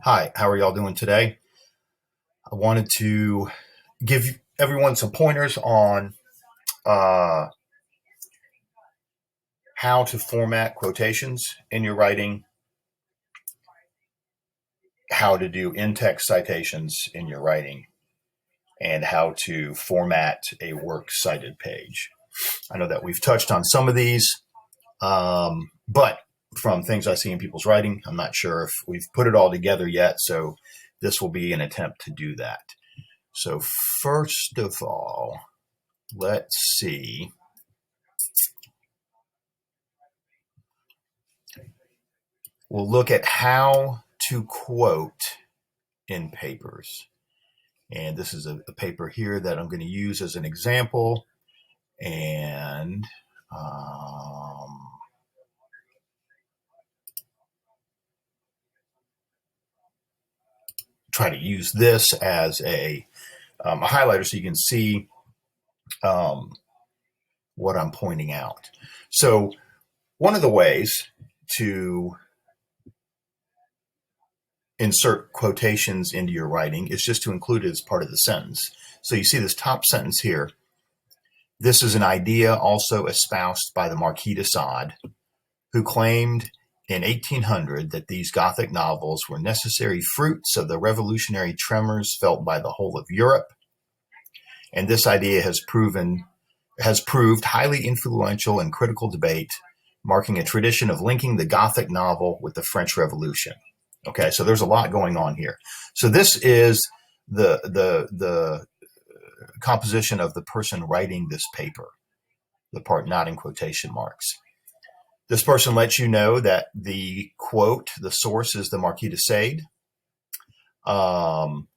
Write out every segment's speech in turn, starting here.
Hi, how are y'all doing today? I wanted to give everyone some pointers on uh, how to format quotations in your writing, how to do in-text citations in your writing, and how to format a works cited page. I know that we've touched on some of these, but from things I see in people's writing, I'm not sure if we've put it all together yet, so this will be an attempt to do that. So first of all, let's see. We'll look at how to quote in papers. And this is a paper here that I'm going to use as an example. And try to use this as a highlighter so you can see what I'm pointing out. So one of the ways to insert quotations into your writing is just to include it as part of the sentence. So you see this top sentence here. This is an idea also espoused by the Marquis de Sade, who claimed in 1800 that these Gothic novels were necessary fruits of the revolutionary tremors felt by the whole of Europe. And this idea has proved highly influential in critical debate, marking a tradition of linking the Gothic novel with the French Revolution. Okay, so there's a lot going on here. So this is the composition of the person writing this paper, the part not in quotation marks. This person lets you know that the quote, the source is the Marquis de Sade. And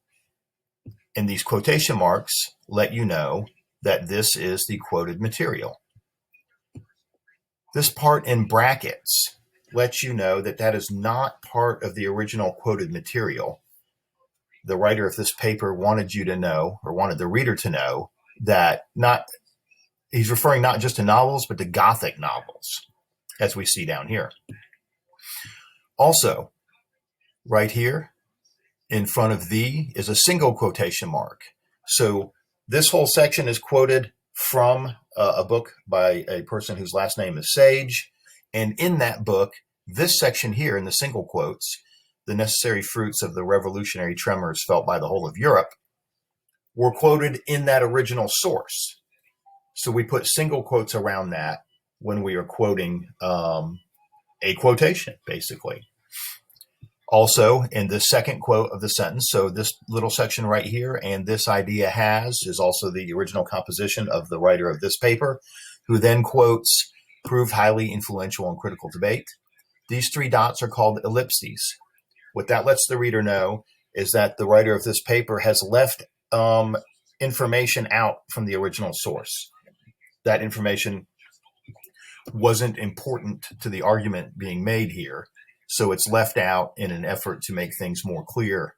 these quotation marks let you know that this is the quoted material. This part in brackets lets you know that that is not part of the original quoted material. The writer of this paper wanted you to know, or wanted the reader to know, that he's referring not just to novels, but to Gothic novels, as we see down here. Also, right here in front of "the" is a single quotation mark. So this whole section is quoted from a book by a person whose last name is Sage. And in that book, this section here in the single quotes, the necessary fruits of the revolutionary tremors felt by the whole of Europe, were quoted in that original source. So we put single quotes around that when we are quoting a quotation, basically. Also, in the second quote of the sentence, so this little section right here, and this idea has, is also the original composition of the writer of this paper, who then quotes, proved highly influential in critical debate. These three dots are called ellipses. What that lets the reader know is that the writer of this paper has left information out from the original source. That information wasn't important to the argument being made here, so it's left out in an effort to make things more clear.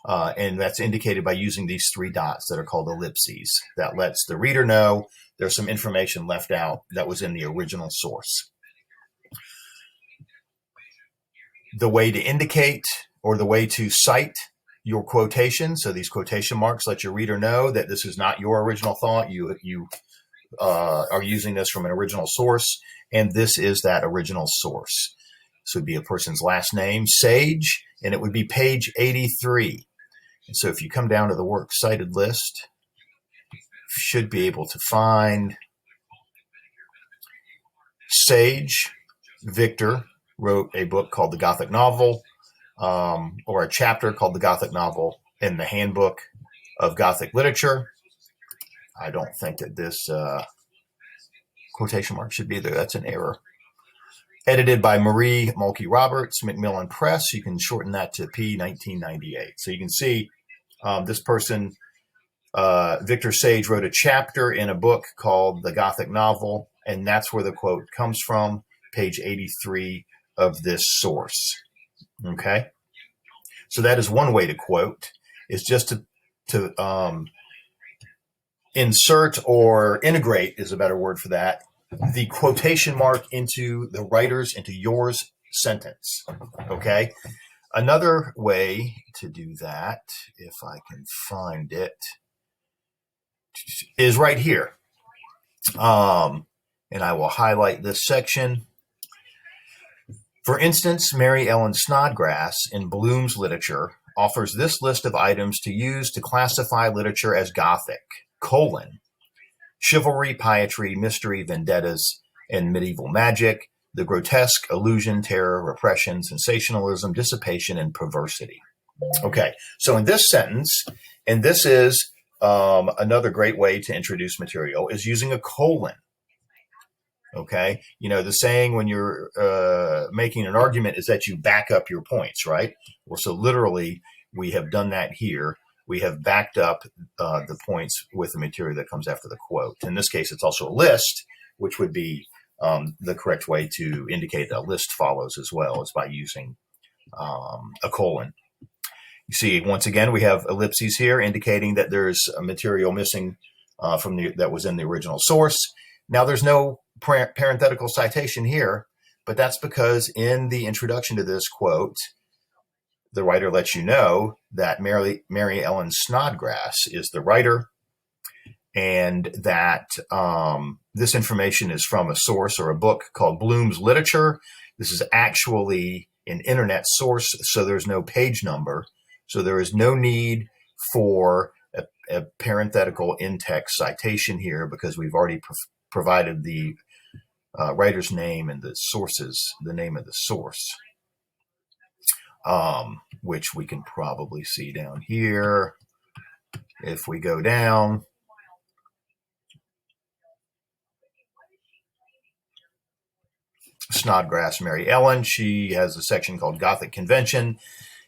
And that's indicated by using these three dots that are called ellipses. That lets the reader know there's some information left out that was in the original source. The way to indicate, or the way to cite your quotation, so these quotation marks let your reader know that this is not your original thought. You are using this from an original source, and this is that original source. This would be a person's last name, Sage, and it would be page 83. And so if you come down to the works cited list, you should be able to find Sage Victor wrote a book called The Gothic Novel, or a chapter called The Gothic Novel in the Handbook of Gothic Literature. I don't think that this quotation mark should be there. That's an error. Edited by Marie Mulkey Roberts, Macmillan Press. You can shorten that to P 1998. So you can see this person, Victor Sage, wrote a chapter in a book called The Gothic Novel, and that's where the quote comes from, page 83 of this source. Okay? So that is one way to quote, is just to insert, or integrate is a better word for that, the quotation mark into yours sentence. Okay? Another way to do that, if I can find it, is right here. And I will highlight this section. For instance, Mary Ellen Snodgrass in Bloom's literature offers this list of items to use to classify literature as Gothic: chivalry, piety, mystery, vendettas, and medieval magic, the grotesque, illusion, terror, repression, sensationalism, dissipation, and perversity. Okay, so in this sentence, and this is another great way to introduce material, is using a colon. Okay, the saying when you're making an argument is that you back up your points, right? Well, so literally, we have done that here. We have backed up the points with the material that comes after the quote. In this case, it's also a list, which would be the correct way to indicate that a list follows as well, is by using a colon. You see, once again, we have ellipses here indicating that there's a material missing that was in the original source. Now, there's no parenthetical citation here, but that's because in the introduction to this quote, the writer lets you know that Mary Ellen Snodgrass is the writer, and that this information is from a source or a book called Bloom's Literature. This is actually an internet source, so there's no page number. So there is no need for a parenthetical in-text citation here because we've already provided the writer's name and the name of the source, which we can probably see down here. If we go down, Snodgrass Mary Ellen, she has a section called Gothic Convention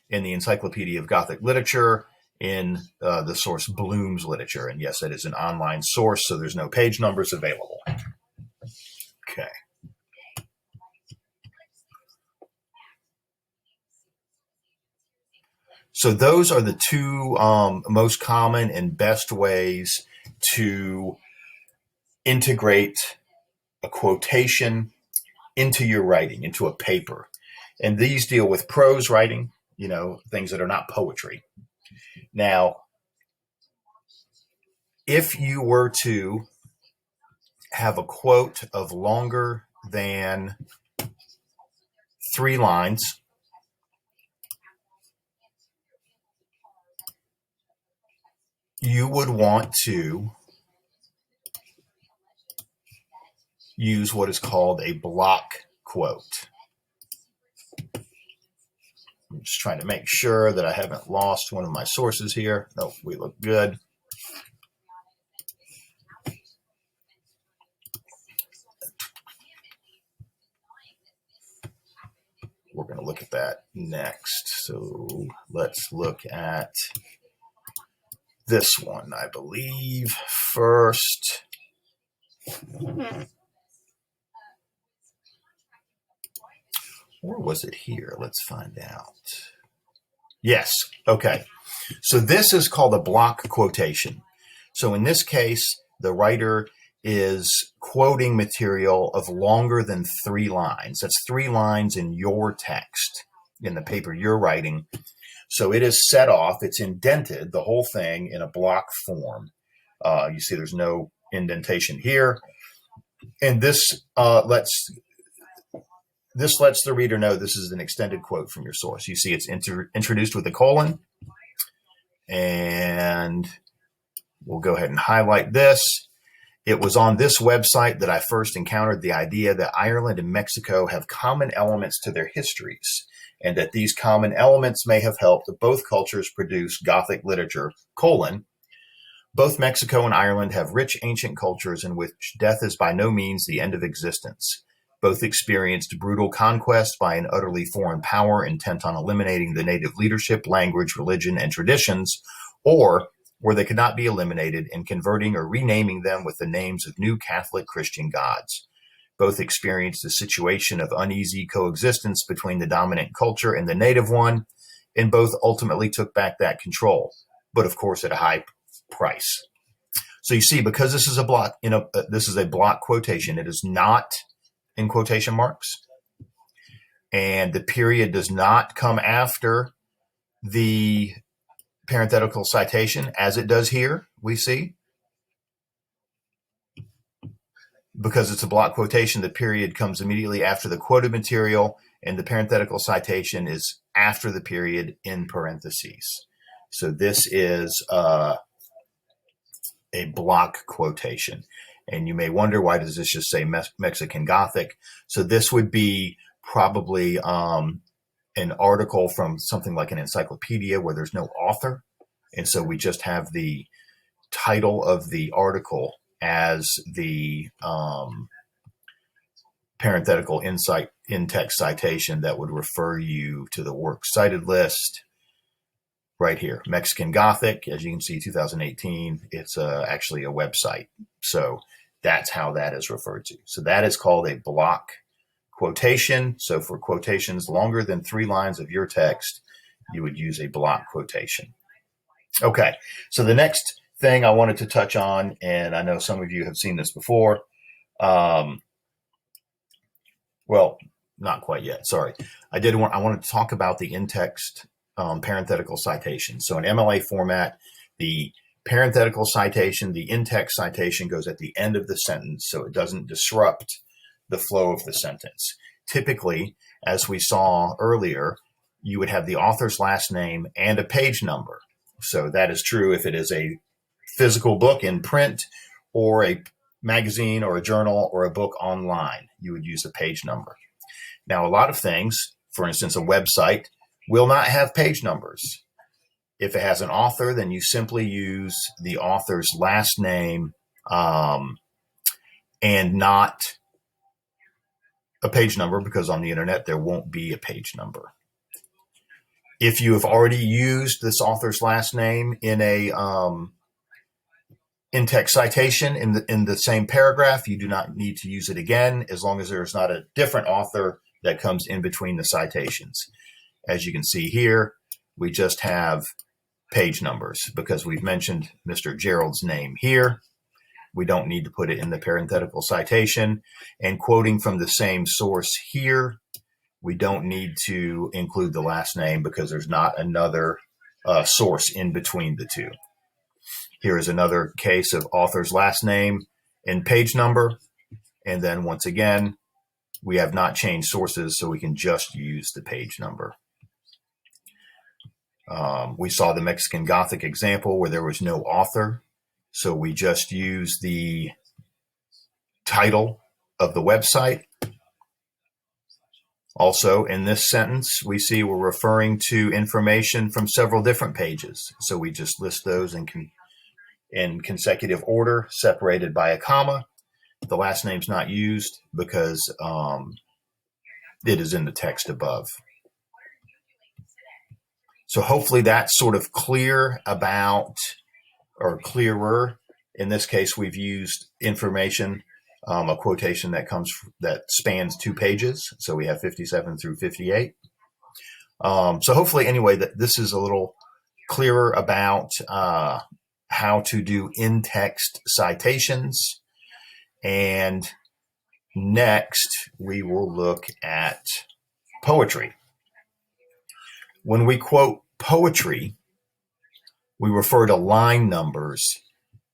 in the Encyclopedia of Gothic Literature in the source Bloom's Literature. And yes, that is an online source, so there's no page numbers available. Okay. So those are the two most common and best ways to integrate a quotation into your writing, into a paper. And these deal with prose writing, things that are not poetry. Now, if you were to have a quote of longer than 3 lines, you would want to use what is called a block quote. I'm just trying to make sure that I haven't lost one of my sources here. No, we look good. We're going to look at that next. So let's look at this one, I believe, first. Or was it here? Let's find out. Yes. Okay. So this is called a block quotation. So in this case, the writer is quoting material of longer than 3 lines. That's 3 lines in your text, in the paper you're writing. So it is set off, it's indented, the whole thing, in a block form. You see there's no indentation here. And this lets the reader know this is an extended quote from your source. You see it's introduced with a colon. And we'll go ahead and highlight this. It was on this website that I first encountered the idea that Ireland and Mexico have common elements to their histories, and that these common elements may have helped both cultures produce Gothic literature, both Mexico and Ireland have rich ancient cultures in which death is by no means the end of existence. Both experienced brutal conquest by an utterly foreign power intent on eliminating the native leadership, language, religion, and traditions, or where they could not be eliminated, in converting or renaming them with the names of new Catholic Christian gods. Both experienced a situation of uneasy coexistence between the dominant culture and the native one, and both ultimately took back that control, but of course at a high price. So you see, because this is a block, this is a block quotation. It is not in quotation marks. and the period does not come after the parenthetical citation, as it does here, we see. Because it's a block quotation, the period comes immediately after the quoted material, and the parenthetical citation is after the period in parentheses. So this is a block quotation. And you may wonder, why does this just say Mexican Gothic? So this would be probably an article from something like an encyclopedia where there's no author. And so we just have the title of the article as the parenthetical in-text citation that would refer you to the works cited list right here. Mexican Gothic, as you can see, 2018, it's actually a website. So that's how that is referred to. So that is called a block quotation. So for quotations longer than 3 lines of your text, you would use a block quotation. Okay, so the next thing I wanted to touch on, and I know some of you have seen this before. Well, not quite yet. Sorry. I wanted to talk about the in-text parenthetical citation. So in MLA format, the parenthetical citation, the in-text citation goes at the end of the sentence, so it doesn't disrupt the flow of the sentence. Typically, as we saw earlier, you would have the author's last name and a page number. So that is true if it is a physical book in print or a magazine or a journal or a book online. You would use a page number. Now, a lot of things, for instance, a website, will not have page numbers. If it has an author, then you simply use the author's last name and not a page number, because on the internet there won't be a page number. If you have already used this author's last name in a in-text citation in the same paragraph, you do not need to use it again, as long as there is not a different author that comes in between the citations. As you can see here, we just have page numbers because we've mentioned Mr. Gerald's name here. We don't need to put it in the parenthetical citation. And quoting from the same source here, we don't need to include the last name because there's not another source in between the two. Here is another case of author's last name and page number. And then once again, we have not changed sources, so we can just use the page number. We saw the Mexican Gothic example where there was no author, so we just use the title of the website. Also, in this sentence, we see we're referring to information from several different pages, so we just list those in consecutive order, separated by a comma. The last name's not used because it is in the text above. So hopefully that's sort of clear about, or clearer. In this case, we've used information, a quotation that spans 2 pages. So we have 57 through 58. So hopefully, anyway, that this is a little clearer about how to do in-text citations. And next, we will look at poetry. When we quote poetry, we refer to line numbers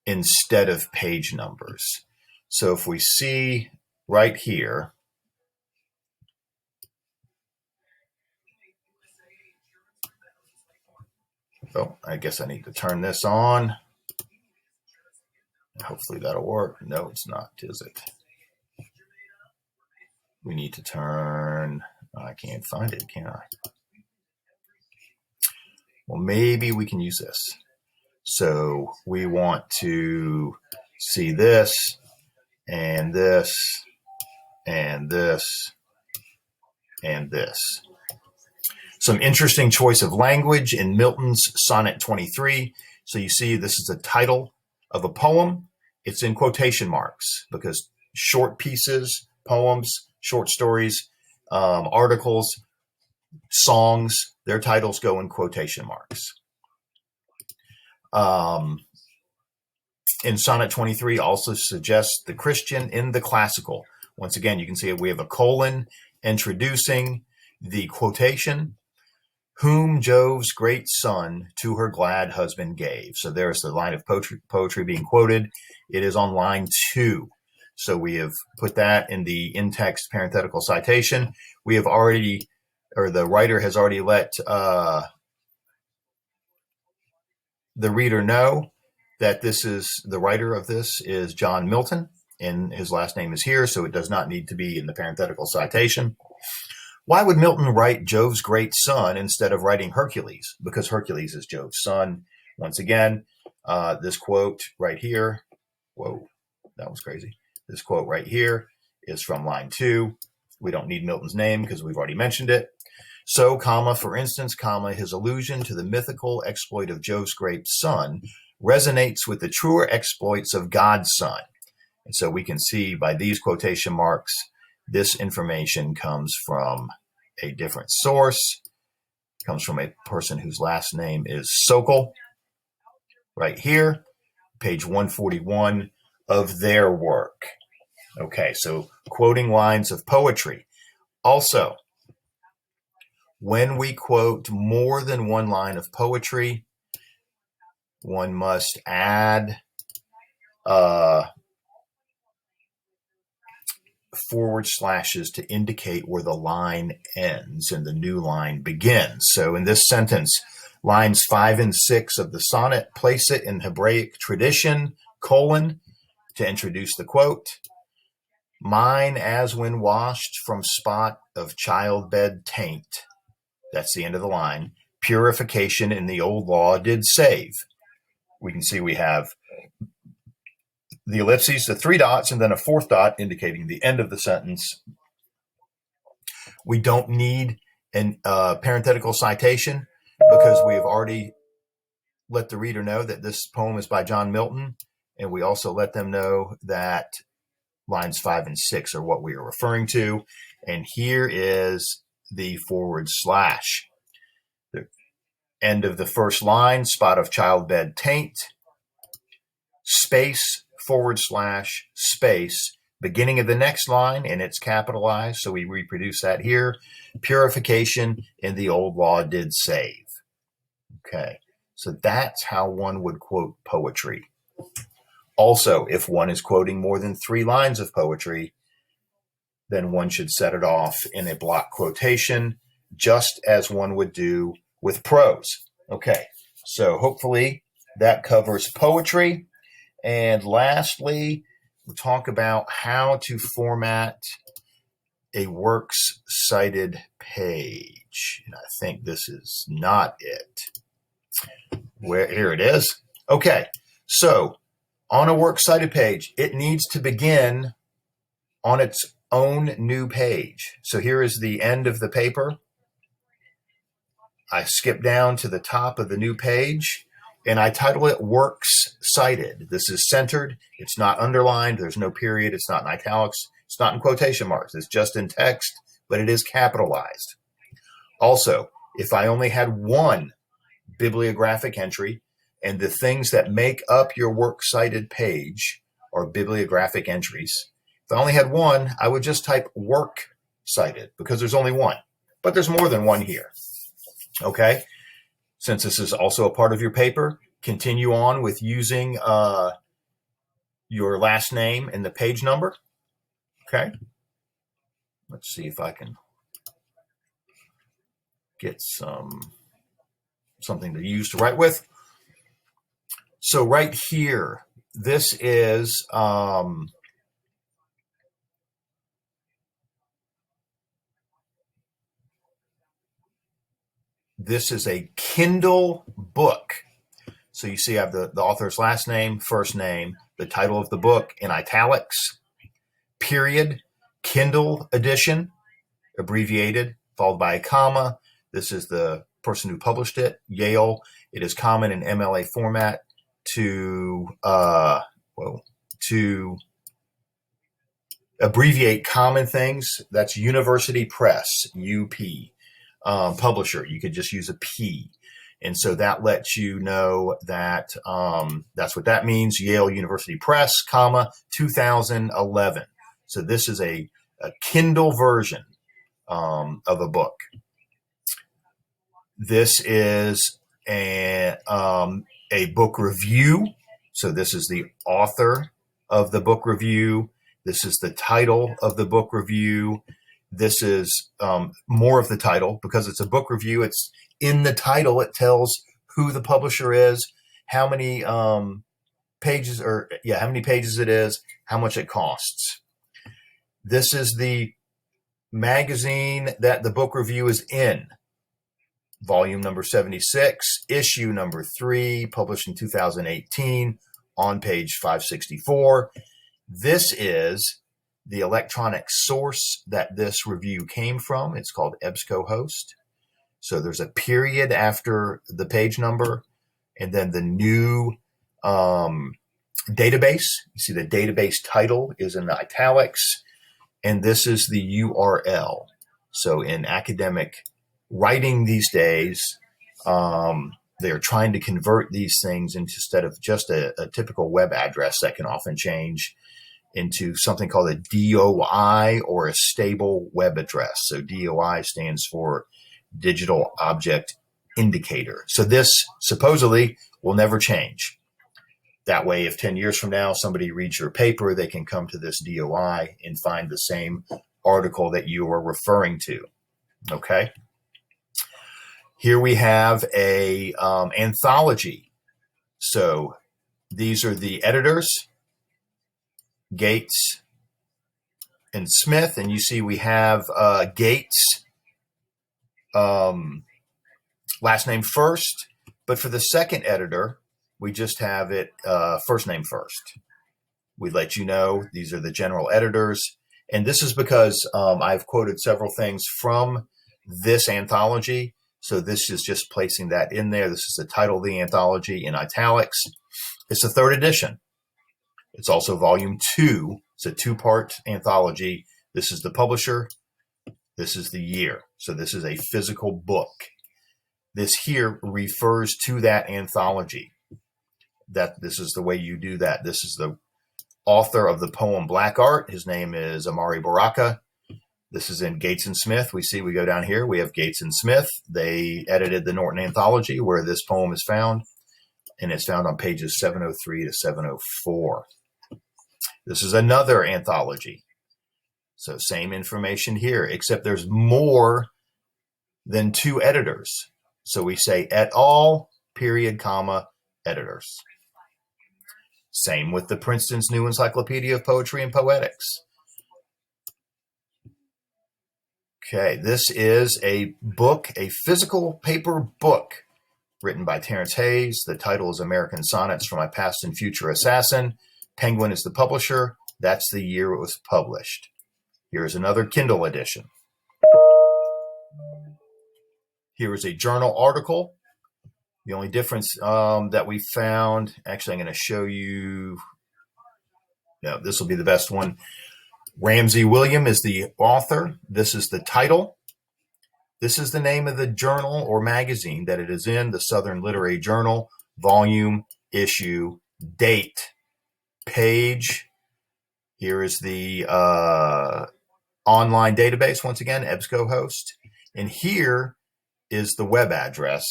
instead of page numbers. So if we see right here, oh, I guess I need to turn this on. Hopefully that'll work. No, it's not, is it? We need to turn, I can't find it, can I? Well, maybe we can use this. So we want to see this, and this, and this, and this. Some interesting choice of language in Milton's Sonnet 23. So you see this is the title of a poem. It's in quotation marks because short pieces, poems, short stories, articles, songs, their titles go in quotation marks. In Sonnet 23 also suggests the Christian in the classical. Once again, you can see we have a colon introducing, the quotation, whom Jove's great son to her glad husband gave. So there's the line of poetry being quoted. It is on line 2. So we have put that in the in-text parenthetical citation. We have already, or the writer has already let the reader know that this is, the writer of this is John Milton, and his last name is here, so it does not need to be in the parenthetical citation. Why would Milton write Jove's great son instead of writing Hercules? Because Hercules is Jove's son. Once again, this quote right here, whoa, that was crazy. This quote right here is from line 2. We don't need Milton's name because we've already mentioned it. So, comma, for instance, comma, his allusion to the mythical exploit of Jove's great son resonates with the truer exploits of God's son. And so we can see by these quotation marks, this information comes from a different source. It comes from a person whose last name is Sokol. Right here, page 141 of their work. Okay, so quoting lines of poetry. Also, when we quote more than one line of poetry, one must add forward slashes to indicate where the line ends and the new line begins. So in this sentence, lines 5 and 6 of the sonnet place it in Hebraic tradition, colon, to introduce the quote. Mine as when washed from spot of childbed taint. That's the end of the line. Purification in the old law did save. We can see we have the ellipses, the 3 dots, and then a 4th dot indicating the end of the sentence. We don't need an parenthetical citation because we have already let the reader know that this poem is by John Milton, and we also let them know that lines 5 and 6 are what we are referring to. And here is the forward slash. The end of the first line, spot of childbed taint, space, forward slash, space, beginning of the next line, and it's capitalized, so we reproduce that here. Purification in the old law did save. Okay, so that's how one would quote poetry. Also, if one is quoting more than 3 lines of poetry, then one should set it off in a block quotation, just as one would do with prose. Okay, so hopefully that covers poetry. And lastly, we'll talk about how to format a works cited page. And I think this is not it. Here it is. Okay, so on a works cited page, it needs to begin on its own new page. So here is the end of the paper. I skip down to the top of the new page, and I title it Works Cited. This is centered. It's not underlined. There's no period. It's not in italics. It's not in quotation marks. It's just in text, but it is capitalized. Also, if I only had one bibliographic entry, and the things that make up your works cited page are bibliographic entries, if I only had one, I would just type work cited because there's only one, but there's more than one here. Okay. Since this is also a part of your paper, continue on with using your last name and the page number. Okay. Let's see if I can get something to use to write with. So right here, this is a Kindle book. So you see I have the author's last name, first name, the title of the book in italics, period, Kindle edition, abbreviated, followed by a comma. This is the person who published it, Yale. It is common in MLA format to abbreviate common things. That's University Press, UP. Publisher, you could just use a P. And so that lets you know that that's what that means. Yale University Press, comma, 2011. So this is a Kindle version of a book. This is a book review. So this is the author of the book review. This is the title of the book review. This is more of the title because it's a book review. It's in the title. It tells who the publisher is, how many pages it is, how much it costs. This is the magazine that the book review is in. Volume number 76, issue number 3, published in 2018, on page 564. This is the electronic source that this review came from. It's called EBSCOhost. So there's a period after the page number, and then the new database. You see the database title is in the italics, and this is the URL. So in academic writing these days, they're trying to convert these things into, instead of just a typical web address that can often change, into something called a DOI, or a stable web address. So DOI stands for Digital Object Indicator. So this supposedly will never change. That way, if 10 years from now somebody reads your paper, they can come to this DOI and find the same article that you are referring to. Okay. Here we have a anthology. So these are the editors, Gates and Smith, and you see we have Gates last name first, but for the second editor, we just have it first name first. We let you know these are the general editors, and this is because I've quoted several things from this anthology. So this is just placing that in there. This is the title of the anthology in italics. It's the third edition. It's also volume 2. It's a 2-part anthology. This is the publisher. This is the year. So this is a physical book. This here refers to that anthology. That this is the way you do that. This is the author of the poem Black Art. His name is Amari Baraka. This is in Gates and Smith. We go down here, we have Gates and Smith. They edited the Norton Anthology where this poem is found, and it's found on pages 703 to 704. This is another anthology. So same information here, except there's more than 2 editors. So we say et al., period, comma, editors. Same with the Princeton's New Encyclopedia of Poetry and Poetics. Okay, this is a book, a physical paper book written by Terrence Hayes. The title is American Sonnets for My Past and Future Assassin. Penguin is the publisher. That's the year it was published. Here's another Kindle edition. Here is a journal article. The only difference that we found, actually I'm going to show you, no, this will be the best one. Ramsey William is the author. This is the title. This is the name of the journal or magazine that it is in, the Southern Literary Journal, volume, issue, date, page. Here is the online database, once again, EBSCOhost. And here is the web address.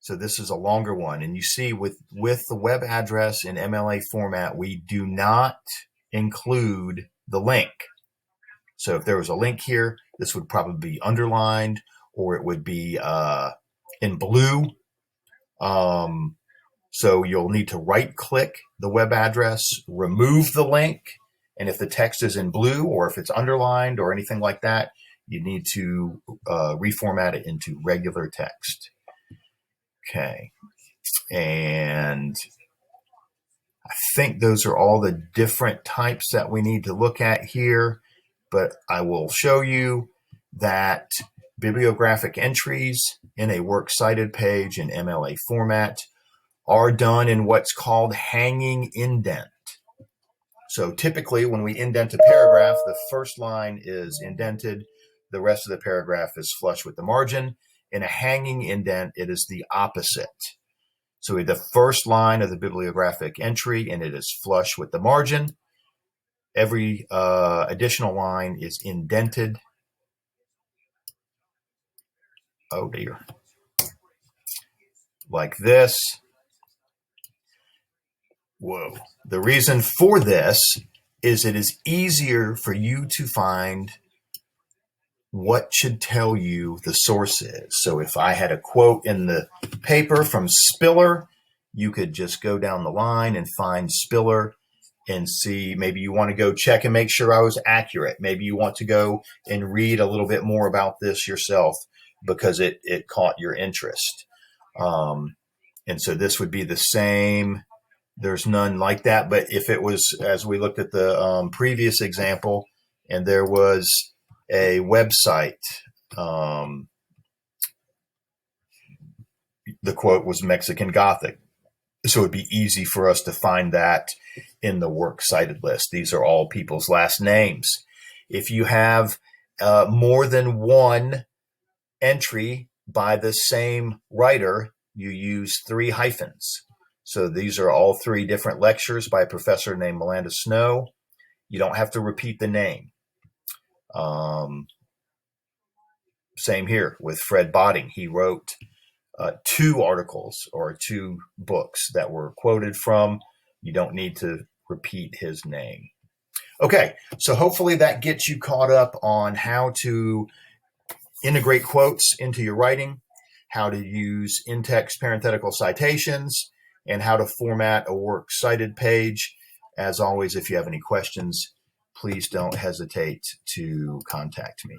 So this is a longer one. And you see with the web address in MLA format, we do not include the link. So if there was a link here, this would probably be underlined, or it would be in blue. So you'll need to right-click the web address, remove the link, and if the text is in blue or if it's underlined or anything like that, you need to reformat it into regular text. Okay, and I think those are all the different types that we need to look at here, but I will show you that bibliographic entries in a works cited page in MLA format are done in what's called hanging indent. So typically when we indent a paragraph, the first line is indented, the rest of the paragraph is flush with the margin. In a hanging indent, it is the opposite. So the first line of the bibliographic entry, and it is flush with the margin. Every additional line is indented. Oh dear. Like this. Whoa. The reason for this is it is easier for you to find what should tell you the source is. So if I had a quote in the paper from Spiller, you could just go down the line and find Spiller and see. Maybe you want to go check and make sure I was accurate. Maybe you want to go and read a little bit more about this yourself because it caught your interest. And so this would be the same. There's none like that. But if it was, as we looked at the previous example, and there was a website, the quote was Mexican Gothic. So it'd be easy for us to find that in the works cited list. These are all people's last names. If you have more than one entry by the same writer, you use 3 hyphens. So these are all 3 different lectures by a professor named Melinda Snow. You don't have to repeat the name. Same here with Fred Botting. He wrote 2 articles or 2 books that were quoted from. You don't need to repeat his name. Okay, so hopefully that gets you caught up on how to integrate quotes into your writing, how to use in-text parenthetical citations, and how to format a works cited page. As always, if you have any questions, please don't hesitate to contact me.